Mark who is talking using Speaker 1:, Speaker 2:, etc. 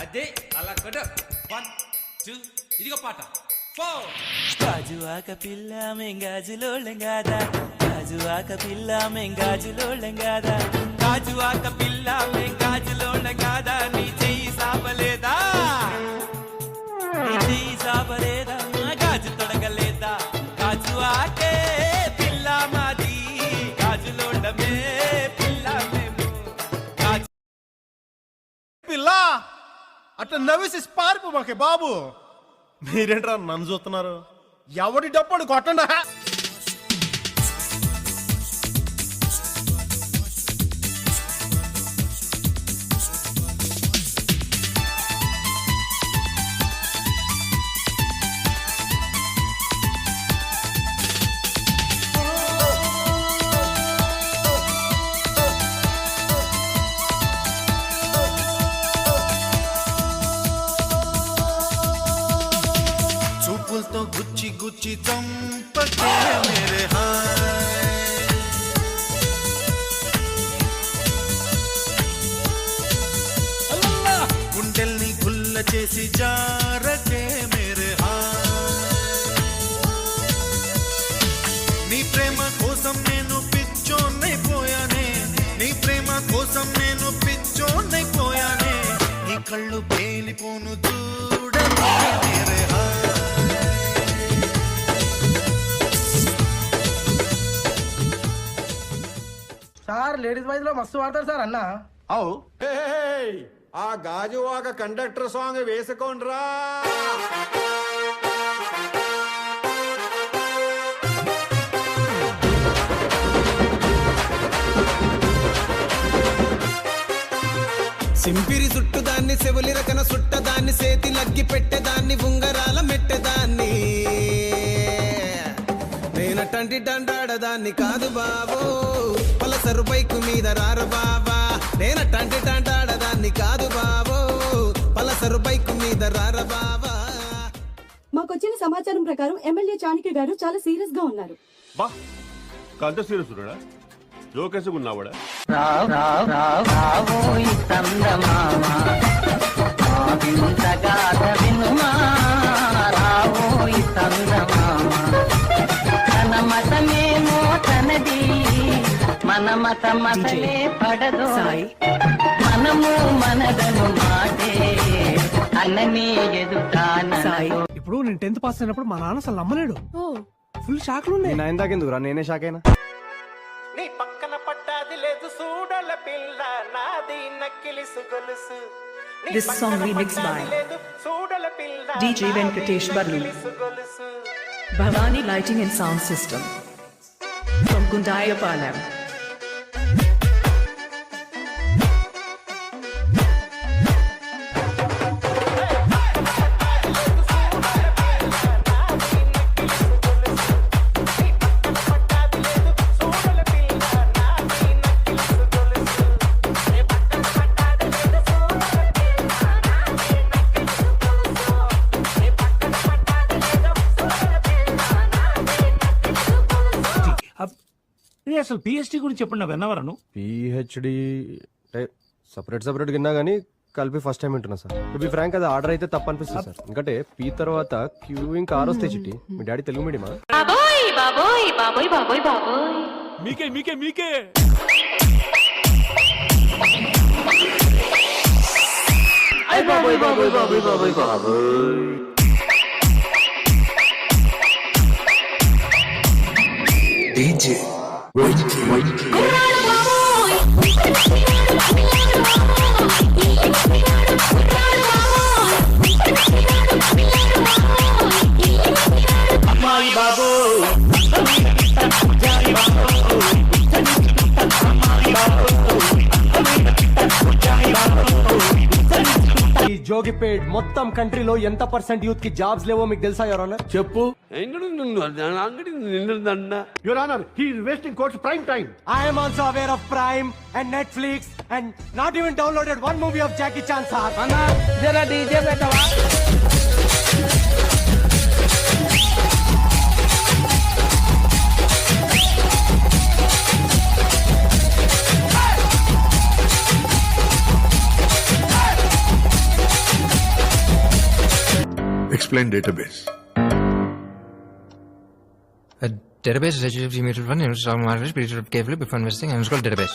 Speaker 1: అదే అలా కొడు 1 2 ఇదిగో పాట 4
Speaker 2: గాజువాక పిల్ల మెంగాజులోళ్ళం గాదా గాజువాక పిల్ల మెంగాజులోళ్ళం గాదా గాజువాక పిల్ల మెంగాజులోళ్ళం గాదా నీ చెయ్యి సాపలేదా నీ చెయ్యి సాపలేదా గాజు తొడగలేదా గాజువాకే పిల్ల మాది గాజులోళ్ళమే పిల్ల మేము
Speaker 3: పిల్ల అట్లా నవ్వేసి పారిపోమాకే బాబు. మీరేంట్రా నన్ను చూస్తున్నారు? ఎవడి డప్పుడు కొట్టండా.
Speaker 4: చూపులతో గుచ్చి గుచ్చి చంపకే మేరే హాయ్, గుండెల్ని గుల్ల చేసి జారకే మేరే హాయ్, నీ ప్రేమ కోసం నేను పిచ్చోన్నైపోయానే, నీ ప్రేమ కోసం నేను పిచ్చోన్నైపోయానే, నీ కళ్ళు పేలిపోను చూడకే మేరే హాయ్.
Speaker 5: సార్ లేడీస్ వాయిస్ లో మస్తు వాడతారు సార్ అన్న.
Speaker 3: అవు
Speaker 6: ఆ గాజువాక కండక్టర్ సాంగ్ వేసుకోండ్రా.
Speaker 4: సింపిరి చుట్టుదాన్ని సెవులి రకన సుట్టదాన్ని సేతి లగ్గి పెట్టేదాన్ని ఉంగరాల మెట్టేదాన్ని, నేనటంటి డండాడదాన్ని కాదు బాబో, పలసరు బైకు మీద రారు బాబా, నేనటంటి డండాడదాన్ని కాదు బాబో, పలసరు బైకు మీద రార బాబా.
Speaker 7: మాకొచ్చిన సమాచారం ప్రకారం ఎమ్మెల్యే చాణక్య గారు చాలా సీరియస్ గా ఉన్నారు.
Speaker 8: బా కంత సీరియస్ ఉన్నాడా? జోకేసి ఉన్నావాడా?
Speaker 9: మతమేమో తనది, మన మతమతలే పడదు, మనము మనదను మాటే అన్ననే ఎదుటాన.
Speaker 5: ఇప్పుడు నేను 10th పాస్ అయినప్పుడు మా నాన్న అసలు నమ్మలేడు. ఫుల్ షాక్ లో
Speaker 3: నాకెందుకురా, నేనే షాక్ అయినా.
Speaker 4: నీ పక్కన పట్టాది లేదు సూడల పిల్ల నాది నక్కిలిసు గొలుసు.
Speaker 10: This song remixed by DJ Venkatesh Barlu, Bhavani Lighting and Sound System from Gundayapalam.
Speaker 1: అసలు పిహెచ్డి గురించి చెప్పండి, విన్నవరను.
Speaker 3: పిహెచ్డి సపరేట్ విన్నా కానీ కలిపి ఫస్ట్ టైం వింటున్నా సార్. టు బి ఫ్రాంక్ అది ఆర్డర్ అయితే తప్పు అనిపిస్తుంది సార్. ఎందుకంటే పీ తర్వాత క్యూ ఇంకా ఆర్ వస్తాయి చిట్టి. మీ డాడీ తెలుగు మీడియమా?
Speaker 9: బాబోయ్ బాబోయ్ బాబోయ్ బాబోయ్ బాబోయ్
Speaker 1: మీకే మీకే మీకే
Speaker 9: బాబోయ్ బాబోయ్ బాబోయ్ బాబోయ్ బాబోయ్.
Speaker 4: డీజే
Speaker 2: అమ్మాయి బాబో
Speaker 3: ఈ జోగిపేట్ మొత్తం కంట్రీలో ఎంత పర్సెంట్ యూత్ కి జాబ్స్ లేవో మీకు తెలుసా ఎవరన్నా? చెప్పు.
Speaker 8: Your honour, he is wasting courts prime time.
Speaker 3: I am also aware of Prime and Netflix and not even downloaded one movie of Jackie Chan sir.
Speaker 5: అన్న జర డీజే పెట్టవా?
Speaker 8: explain database?
Speaker 2: A database is a mutual fund, carefully before investing, and it's called database.